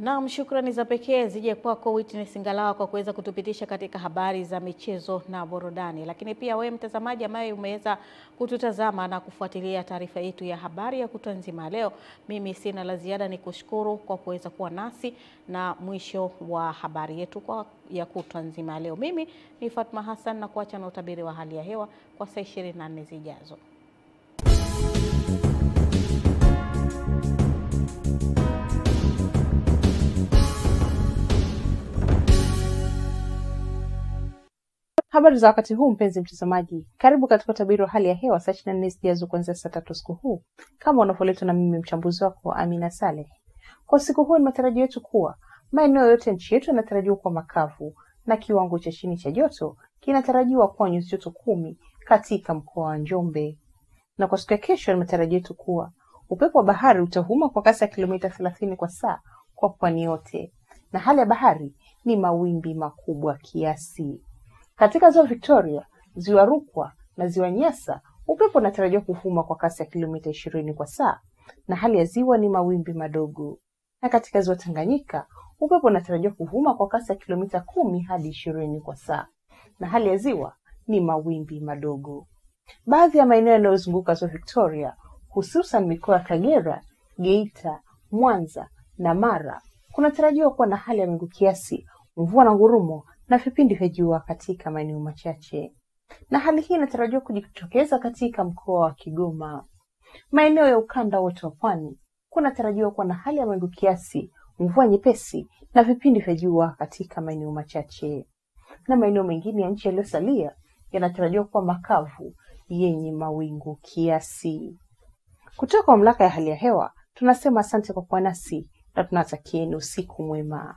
Naam, shukrani za pekee zije kwako Witness Ngalawa kwa kuweza kutupitisha katika habari za michezo na burudani. Lakini pia wewe mtazamaji ambaye umeweza kututazama na kufuatilia taarifa yetu ya habari ya kutwa nzima leo, mimi sina la ziada, ni kushukuru kwa kuweza kuwa nasi na mwisho wa habari yetu ya kutwa nzima leo. Mimi ni Fatma Hassan na kuacha na utabiri wa hali ya hewa kwa saa 24 zijazo. Habari za wakati huu mpenzi mtazamaji, karibu katika utabiri wa hali ya hewa saa 24 zijazo kuanzia saa 3 usiku huu, kama unavyoletwa na mimi mchambuzi wako Amina Saleh. Kwa siku huu ni matarajio yetu kuwa maeneo yote nchi yetu yanatarajiwa kuwa makavu na kiwango cha chini cha joto kinatarajiwa kuwa nyuzi joto 10 katika mkoa wa Njombe. Na kwa siku ya kesho ni matarajio yetu kuwa upepo wa bahari utavuma kwa kasi ya kilomita 30 kwa saa kwa pwani yote, na hali ya bahari ni mawimbi makubwa kiasi. Katika ziwa Victoria, ziwa Rukwa na ziwa Nyasa, upepo unatarajiwa kuvuma kwa kasi ya kilomita 20 kwa saa, na hali ya ziwa ni mawimbi madogo. Na katika ziwa Tanganyika, upepo unatarajiwa kuvuma kwa kasi ya kilomita 10 hadi 20 kwa saa, na hali ya ziwa ni mawimbi madogo. Baadhi ya maeneo yanayozunguka ziwa Victoria, hususan mikoa ya Kagera, Geita, Mwanza na Mara, kunatarajiwa kuwa na hali ya mawingu kiasi, mvua na ngurumo na vipindi vya jua katika maeneo machache. Na hali hii inatarajiwa kujitokeza katika mkoa wa Kigoma. Maeneo ya ukanda wote wa pwani kunatarajiwa kuwa na hali ya mawingu kiasi, mvua nyepesi na vipindi vya jua katika maeneo machache. Na maeneo mengine ya nchi yaliyosalia yanatarajiwa kuwa makavu yenye mawingu kiasi. Kutoka mamlaka ya hali ya hewa tunasema asante kwa kuwa nasi na tunatakieni usiku mwema.